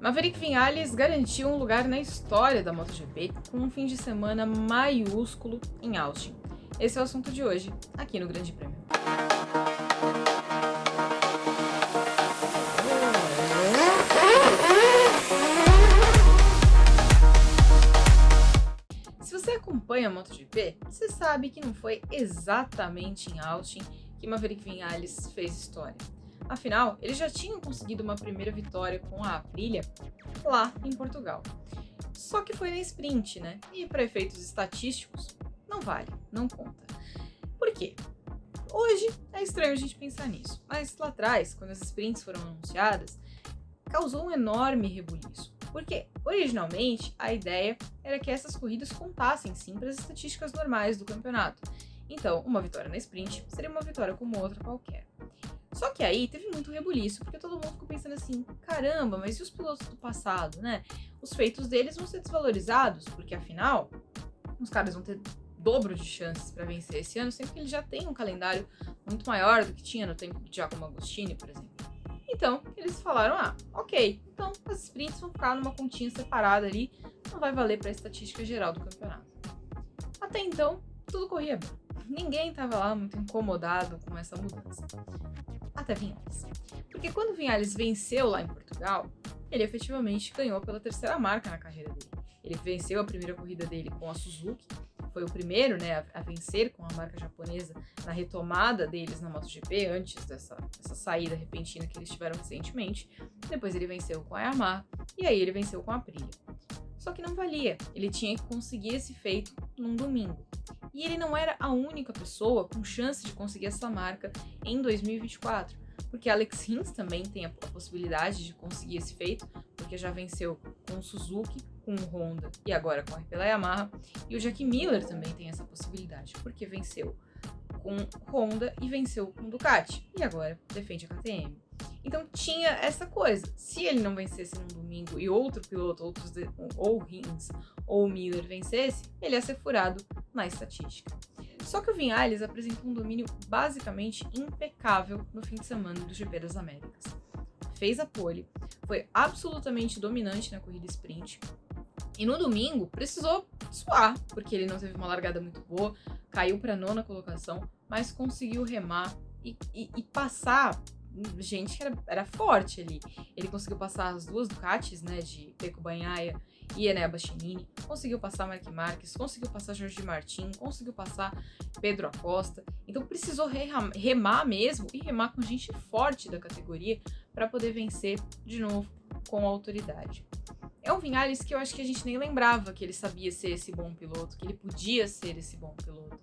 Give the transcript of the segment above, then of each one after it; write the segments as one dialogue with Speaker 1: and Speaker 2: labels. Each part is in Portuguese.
Speaker 1: Maverick Viñales garantiu um lugar na história da MotoGP com um fim de semana maiúsculo em Austin. Esse é o assunto de hoje, aqui no Grande Prêmio. Se você acompanha a MotoGP, você sabe que não foi exatamente em Austin que Maverick Viñales fez história. Afinal, eles já tinham conseguido uma primeira vitória com a Aprilia lá em Portugal. Só que foi na sprint, né? E para efeitos estatísticos, não vale, não conta. Por quê? Hoje é estranho a gente pensar nisso, mas lá atrás, quando as sprints foram anunciadas, causou um enorme rebuliço. Porque, originalmente, a ideia era que essas corridas contassem sim para as estatísticas normais do campeonato. Então, uma vitória na sprint seria uma vitória como outra qualquer. Só que aí teve muito rebuliço, porque todo mundo ficou pensando assim, caramba, mas e os pilotos do passado, né? Os feitos deles vão ser desvalorizados, porque afinal, os caras vão ter dobro de chances para vencer esse ano, sendo que eles já têm um calendário muito maior do que tinha no tempo de Giacomo Agostini, por exemplo. Então, eles falaram, ok, então as sprints vão ficar numa continha separada ali, não vai valer para a estatística geral do campeonato. Até então, tudo corria bem. Ninguém estava lá muito incomodado com essa mudança. Até Viñales. Porque quando Viñales venceu lá em Portugal, ele efetivamente ganhou pela terceira marca na carreira dele. Ele venceu a primeira corrida dele com a Suzuki, foi o primeiro, né, a vencer com a marca japonesa na retomada deles na MotoGP, antes dessa saída repentina que eles tiveram recentemente. Depois ele venceu com a Yamaha e aí ele venceu com a Aprilia. Só que não valia, ele tinha que conseguir esse feito num domingo. E ele não era a única pessoa com chance de conseguir essa marca em 2024, porque Alex Rins também tem a possibilidade de conseguir esse feito, porque já venceu com o Suzuki, com o Honda e agora com a pela Yamaha, e o Jack Miller também tem essa possibilidade, porque venceu com Honda e venceu com Ducati, e agora defende a KTM. Então tinha essa coisa, se ele não vencesse num domingo e outro piloto, ou Rins ou Miller vencesse, ele ia ser furado na estatística. Só que o Viñales apresentou um domínio basicamente impecável no fim de semana do GP das Américas. Fez a pole, foi absolutamente dominante na corrida sprint, e no domingo precisou suar, porque ele não teve uma largada muito boa, caiu para a 9ª colocação, mas conseguiu remar e passar gente que era forte ali. Ele conseguiu passar as duas Ducatis, né, de Pecco Bagnaia e Enea Bastianini, conseguiu passar Marc Marquez, conseguiu passar Jorge Martin, conseguiu passar Pedro Acosta. Então precisou remar mesmo e remar com gente forte da categoria para poder vencer de novo com autoridade. É um Viñales que eu acho que a gente nem lembrava que ele sabia ser esse bom piloto, que ele podia ser esse bom piloto.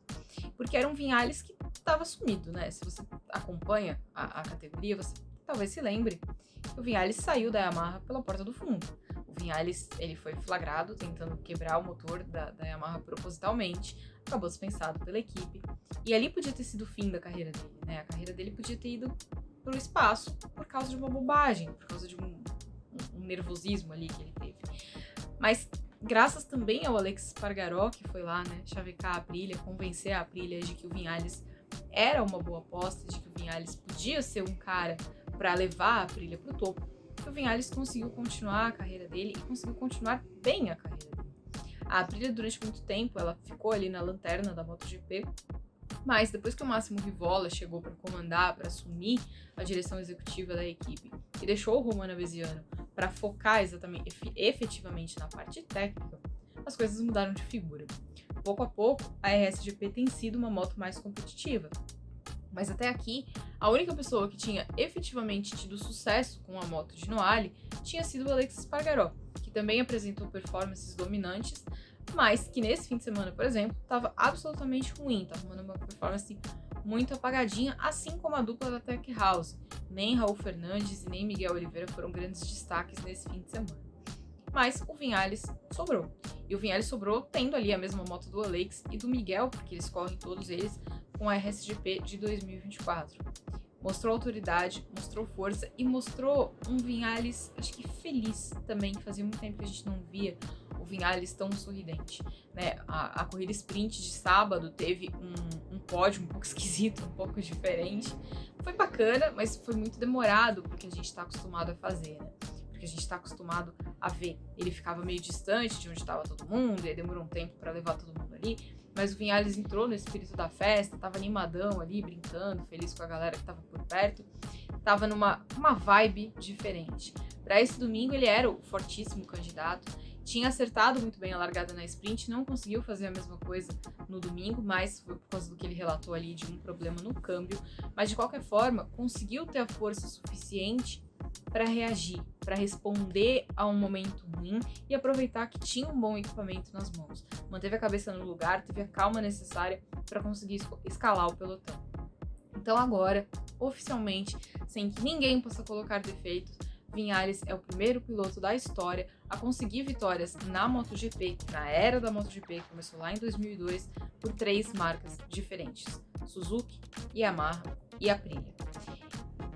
Speaker 1: Porque era um Viñales que estava sumido, né? Se você acompanha a categoria, você talvez se lembre que o Viñales saiu da Yamaha pela porta do fundo. O Viñales, ele foi flagrado tentando quebrar o motor da Yamaha propositalmente, acabou dispensado pela equipe, e ali podia ter sido o fim da carreira dele, né? A carreira dele podia ter ido pro espaço por causa de uma bobagem, por causa de um nervosismo ali que ele teve. Mas graças também ao Alex Espargaró, que foi lá, né, chavecar a Aprilia, convencer a Aprilia de que o Viñales era uma boa aposta, de que o Viñales podia ser um cara para levar a Aprilia pro topo, que o Viñales conseguiu continuar a carreira dele e conseguiu continuar bem a carreira dele. A Aprilia, durante muito tempo, ela ficou ali na lanterna da MotoGP, mas depois que o Máximo Rivola chegou para comandar, para assumir a direção executiva da equipe e deixou o Romano Veziano para focar efetivamente na parte técnica, as coisas mudaram de figura. Pouco a pouco, a RSGP tem sido uma moto mais competitiva. Mas até aqui, a única pessoa que tinha efetivamente tido sucesso com a moto de Noale tinha sido o Alex Espargaró, que também apresentou performances dominantes, mas que nesse fim de semana, por exemplo, estava absolutamente ruim, estava mandando uma performance muito apagadinha, assim como a dupla da Tech House. Nem Raul Fernandes e nem Miguel Oliveira foram grandes destaques nesse fim de semana. Mas o Viñales sobrou. E o Viñales sobrou tendo ali a mesma moto do Alex e do Miguel, porque eles correm todos eles com a RSGP de 2024. Mostrou autoridade, mostrou força e mostrou um Viñales, acho que feliz também, que fazia muito tempo que a gente não via o Viñales tão sorridente, né? A corrida sprint de sábado teve um pódio um pouco esquisito, um pouco diferente. Foi bacana, mas foi muito demorado porque a gente está acostumado a fazer, né? Porque porque a gente tá acostumado a ver. Ele ficava meio distante de onde estava todo mundo, e aí demorou um tempo para levar todo mundo ali. Mas o Vinhales entrou no espírito da festa, tava animadão ali, brincando, feliz com a galera que tava por perto. Tava numa vibe diferente. Para esse domingo ele era o fortíssimo candidato, tinha acertado muito bem a largada na sprint, não conseguiu fazer a mesma coisa no domingo, mas foi por causa do que ele relatou ali de um problema no câmbio. Mas de qualquer forma, conseguiu ter a força suficiente para reagir, para responder a um momento ruim e aproveitar que tinha um bom equipamento nas mãos. Manteve a cabeça no lugar, teve a calma necessária para conseguir escalar o pelotão. Então agora, oficialmente, sem que ninguém possa colocar defeitos, Vinhales é o primeiro piloto da história a conseguir vitórias na MotoGP, na era da MotoGP, que começou lá em 2002, por 3 marcas diferentes: Suzuki, Yamaha e Aprilia.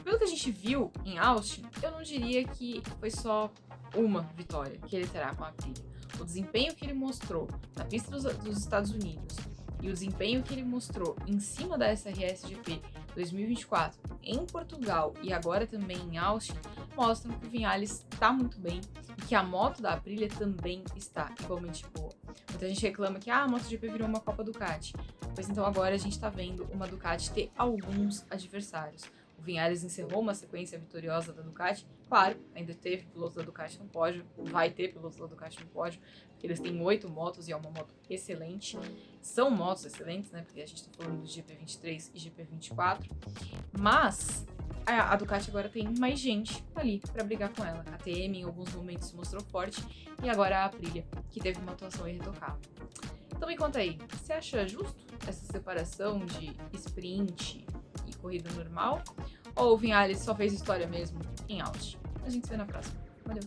Speaker 1: Pelo que a gente viu em Austin, eu não diria que foi só uma vitória que ele terá com a Aprilia. O desempenho que ele mostrou na pista dos Estados Unidos e o desempenho que ele mostrou em cima da SRS GP 2024 em Portugal e agora também em Austin mostram que o Vinhales está muito bem e que a moto da Aprilia também está igualmente boa. Muita gente reclama que a MotoGP virou uma Copa Ducati, pois então agora a gente está vendo uma Ducati ter alguns adversários. O Vinhales encerrou uma sequência vitoriosa da Ducati. Claro, ainda teve pilotos da Ducati no pódio, vai ter pilotos da Ducati no pódio, porque eles têm 8 motos e é uma moto excelente. São motos excelentes, né? Porque a gente tá falando do GP23 e GP24. Mas a Ducati agora tem mais gente ali para brigar com ela. A KTM em alguns momentos se mostrou forte e agora a Aprilia, que teve uma atuação irretocável. Então me conta aí, você acha justo essa separação de sprint e corrida normal? Ou o Vinhales só fez história mesmo em Austin? A gente se vê na próxima. Valeu!